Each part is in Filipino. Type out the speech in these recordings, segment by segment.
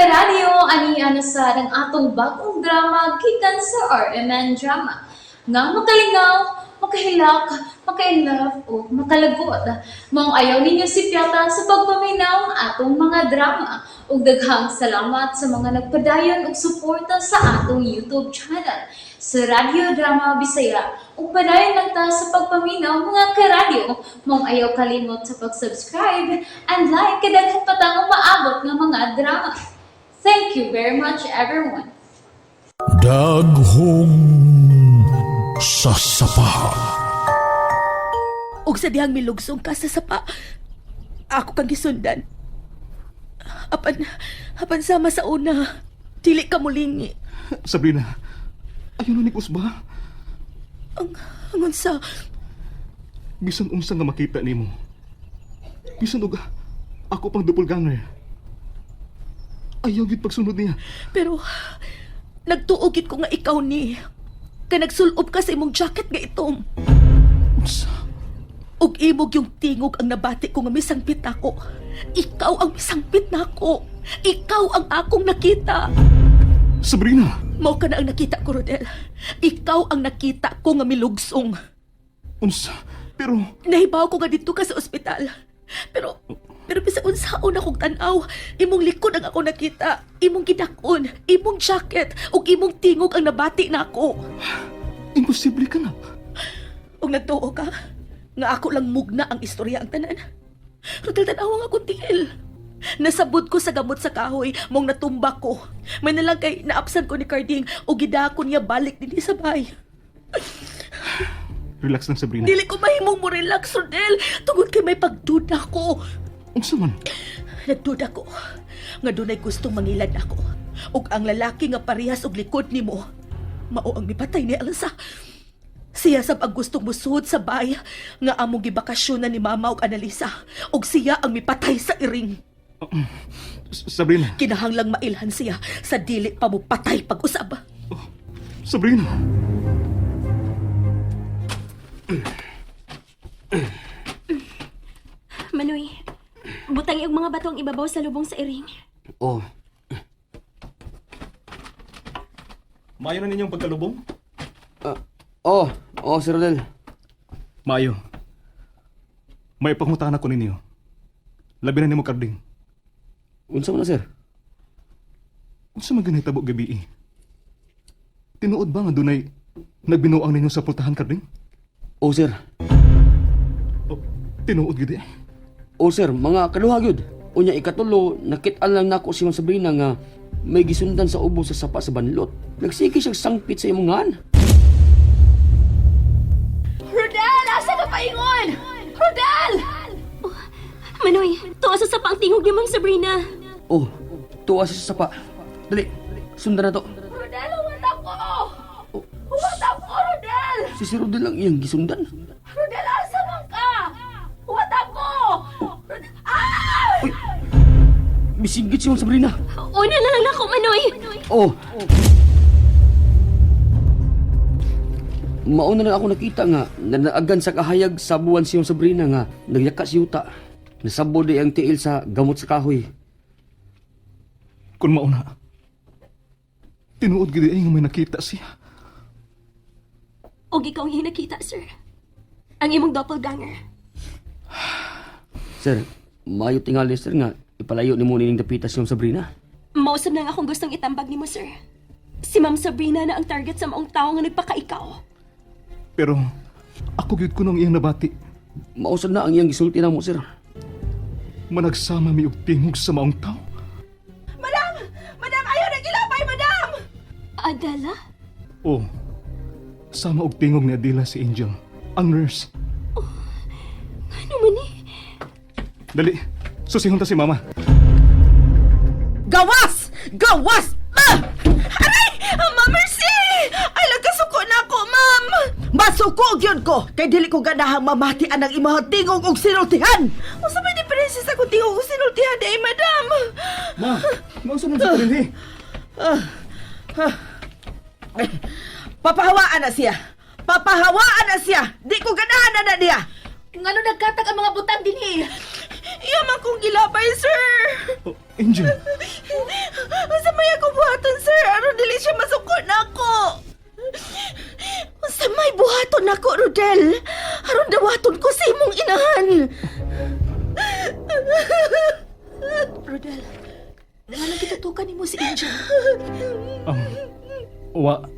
karadyo, ani sa ng atong bagong drama gikan sa RMN Drama. Nga makalingaw, makahilak, maka-inlove, o makalagot. Maong ayaw ninyo si Piata sa pagpaminaw ang atong mga drama. Ug daghang salamat sa mga nagpadayon ug suporta sa atong YouTube channel sa Radyo Drama Bisaya. Ug padayon lang ta sa pagpaminaw mga karadyo. Maong ayaw kalimot sa pag-subscribe and like kadaghan pa tang maabot ng mga drama. Thank you very much everyone. Daghong sasapa. Ug sa dihang milugsong ka sa sapa, ako kang gisundan. Apan sama sa una, dili ka mulingi. Sabrina, ayun ni Kusba. Angon sa... Bisan unsa nga makita nimo. Bisan og ako pang doppelganger. Ayaw gid pagsunod niya. Pero, nagtuogit ko nga ikaw ni. Kaya nagsulob ka sa imong jacket nga itom. Unsa? Ug imog yung tingog ang nabati ko nga misangpit ako. Ikaw ang misangpit nako. Ikaw ang akong nakita. Sabrina! Mao ka na ang nakita ko, Rodel. Ikaw ang nakita ko nga milugsong. Unsa? Pero... Nahibaw ko nga dito ka sa ospital. Pero bisa unsaon akong tanaw, imong likod ang ako nakita, imong gidakon, imong jacket, ug imong tingog ang nabati nako. Imposible ka na. Ug nagtuo ka nga ako lang mugna ang istorya ang tanan. Rodel, tanaw nga akong tiil. Nasabot ko sa gamot sa kahoy, mong natumba ko. May nalagay na naapsan ko ni Carding o gidakon niya balik din sa bahay. Relax lang, Sabrina. Dili ko mahimong mo relax, Rodel. Tungod kay may pagduda ko. Unsa man? Nagduda ko nga dunay gustong mangilad ako. Ug ang lalaki nga parehas og likod nimo, mao ang mipatay ni Elsa. Siya sab ang gustong musuod sa bay nga among gibakasyonan ni Mama ug Annalisa. Ug siya ang mipatay sa iring. Sabrina. Kinahanglang mailhan siya sa dili pa mo patay pag-usab. Sabrina. Manoy, butang yung mga batong ibabaw sa lubong sa iring. Oh, Mayo na ninyong pagkalubong? Sir Rodel. Mayo. May pangutan ako ninyo. Labi na nimo Carding. Unsa man na, sir? Unsa man ganay tabo gabi? Tinuod ba nga dunay nagbinuang ninyo sa pultahan Carding? Oh, sir. O, tinuod gid Oh, sir, mga kaduha gyud. Unya ikatulo, nakit-an lang nako si Ma'am Sabrina nga may gisundan sa ubo sa sapa sa banlot. Nagsiki siya sangpit sa imong ngan. Rodel! Asa ka paingon? Rodel! Manoy, tuwa sa sapang tingog ni Ma'am Sabrina. Oh, tuwa siya sa sapa. Dali, sundan na to. Rodel, huwag ako! Huwag ako, Rodel! Si Sir Rodel lang iyang gisundan. Rodel, asa man ka? Huwag ako! Uy, bisigit si Ma'am Sabrina. Una na lang ako, Manoy! Oh. Mauna na ako nakita nga nanaagan sa kahayag sa buwan si Ma'am Sabrina nga nagyaka si Yuta. Nasabo di ang tiil sa gamot sa kahoy. Kung mauna. Tinuod gid nga may nakita siya. Og ikaw ang nakita, sir. Ang imong doppelganger. Sir, mayo tingali sir nga ipalayo ni mo nining dapita si Ma'am Sabrina. Mausap na nga akong gustong itambag ni mo, sir. Si Ma'am Sabrina na ang target sa maong tao nga nagpakaikaw. Pero ako gyud ko nang iyang nabati. Mausad na ang iyang gisulti na mo sir. Managsama mi og tingog sa maong tao. Madam! Madam, ayaw na kilapay, madam! Adela? Oh, sama og tingog ni Adela si Angel, ang nurse. Ano man eh? Dali, susihon ta si Mama. Gawas! Gawas! Ma! Aray! Ma'am Mercy! Ay, nagkasuko na ako, ma'am! Masuko yun ko! Kay dili ko ganahang mamatian ang imahang tingog og sinultihan! O sa may diferensya sa kung tingog og sinultihan day, madam! Ma, nausa man sa kanili. Papahawaan na siya! Papahawaan na siya! Di ko ganahan na niya! Ngano nagkatag ang mga butang dinhi? Iyaman kong gilapay, sir! Oh, Angel, dawaton ako, Rodel. Aron dawaton ko sa imong inahan. Rodel, nga lang kitatukan ni mo si Angel. Wa.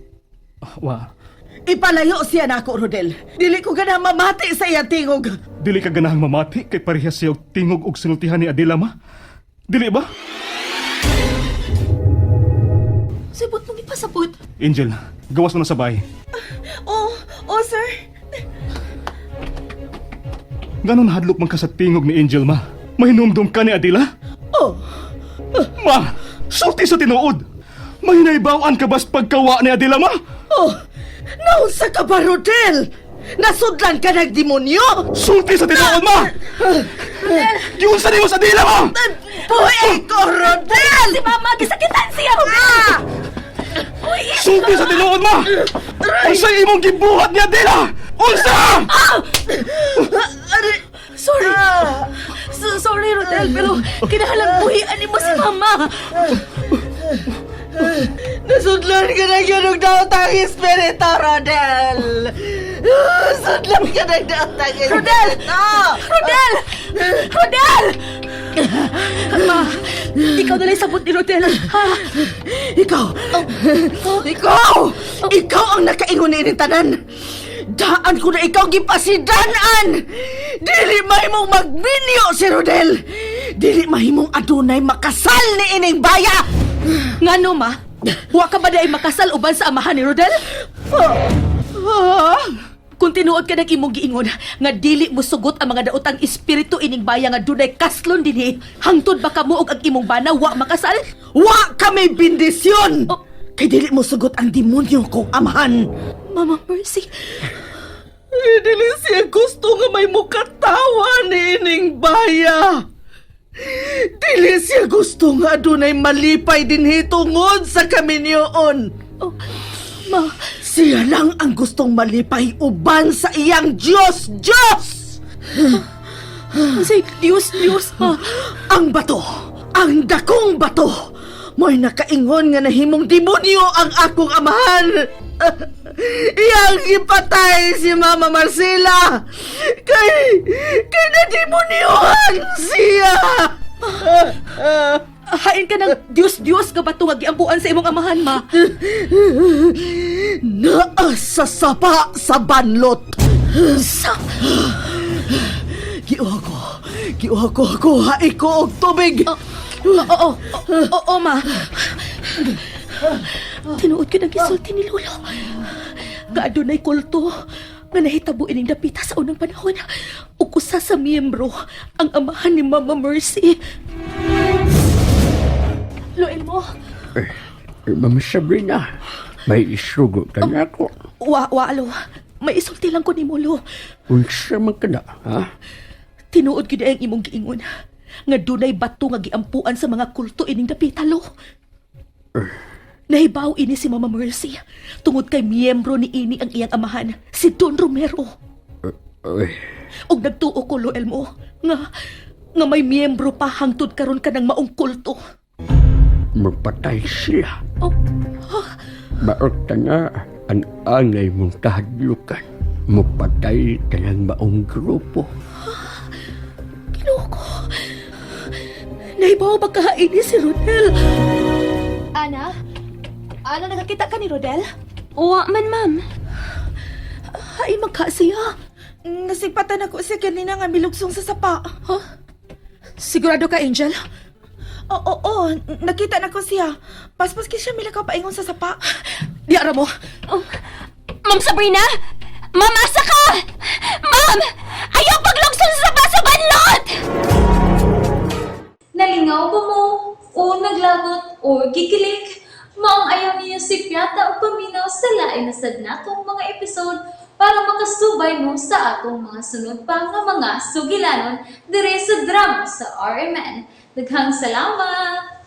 Ipalayo siya na ako, Rodel. Dili ko gana mamati sa iyang tingog. Dili ka ganahang mamati kay parehas siya og tingog og sinultihan ni Adela, ma? Dili ba? Sibot mong ipasabot. Angel, gawas mo na sa bahay. Oh, sir. Ganon hadlok man ka sa tingog ni Angel, ma? Mahinumdum ka ni Adela? Oh, Ma! Sulti sa tinuod! Mahinaybawan ka ba's pagkawa ni Adela, ma? naunsa ka ba, Rodel? Nasudlan ka ng demonyo? Sulti sa tinuod, ma! Giunsa niyo sa Adela, ma! Buhay ko, Rodel! Si Mama, gisakitan siya! Sulti sa tinuod, ma! Unsa imong gibuhat ni Adela? Unsa! Sorry. Sorry, Rodel, pero kinahalang buhian mo si Mama. Nasudlan ka na yun ng daotang espiritu, Rodel. Sudlan ka ng daotang espiritu. Rodel! Rodel! Ma, ikaw na lang sabot ni Rodel. Ha? Ikaw ang nakaingon ni tanan. Daan ko na ikaw gipasidanan. Dili mahimong magminyo si Rodel. Dili mahimong adunay makasal ni ining baya. Ngano, ma? Wa ka ba dahil makasal uban sa amahan ni Rodel? Kung tinuod ka ng imong giingon nga dili mo sugot ang mga daotang espiritu ining baya nga dunay kaslon dinhi, hangtod ba kamo og ang imong bana wa makasal? Wa kami bendisyon. Kay dili mo sugot ang demonyo kong amahan. Mama Mercy, dili siya gusto nga may mukatawa ni ining baya. Dili siya gusto nga adunay malipay dinhi tungod sa kaminyoon. Ma, siya lang ang gustong malipay uban sa iyang Diyos! Say, Diyos, ha? Ang bato, ang dakong bato, mo'y nakaingon nga nahimong demonyo ang akong amahan. Iyang ipatay si Mama Marcela kay nademonyohan siya. Hain ka ng Diyos ka bato nga giampuan sa imong amahan, ma. Naa sa sapa sa banlot. Giuha ko, hai ko og tubig. Oo, ma. Tinuod ka ng gisulti ni Lolo. Gaadunay kulto nga nahitabo ining dapita sa unang panahon. Ug usa sa miyembro ang amahan ni Mama Mercy. Loel mo? Mama Sabrina, may isugo ka na ako. Alo. May isulti lang ko ni Molo. Unsa man ka na, ha? Tinuod gyud ang imong giingon nga dunay bato nga giampuan sa mga kulto ining dapita, lo. Nahibaw ini si Mama Mercy tungod kay miyembro ni ini ang iyang amahan, si Don Romero. Og nagtuo ko, Loel mo, nga may miyembro pa hangtod karon ka ng maong kulto. Magpatay sila. Ha? Maorta nga ang angay mong kahadlukan. Magpatay ka ng maong grupo. Ginoo. Nahibaw ba kahaini si Rodel? Ana, nakakita ka ni Rodel? Wa man, ma'am. Ay, magkasiya. Nasipatan ako siya kanina nga milugsong sa sapa. Huh? Sigurado ka, Angel? Oo, nakita na ko siya. Paspas siya milakaw paingon sa sapa. Diara mo. Ma'am Sabrina! Ma'am, asa ka! Ma'am! Ayaw paglugson sa sapa sa banlot! Nalingaw ba mo? O naglagot? O gikilik? Maong ayaw niyo si Piata o paminaw sa lain na sad natong mga episode para makasubay mo sa atong mga sunod pa nga mga sugilanon dire sa drama sa RMN. Daghang salamat!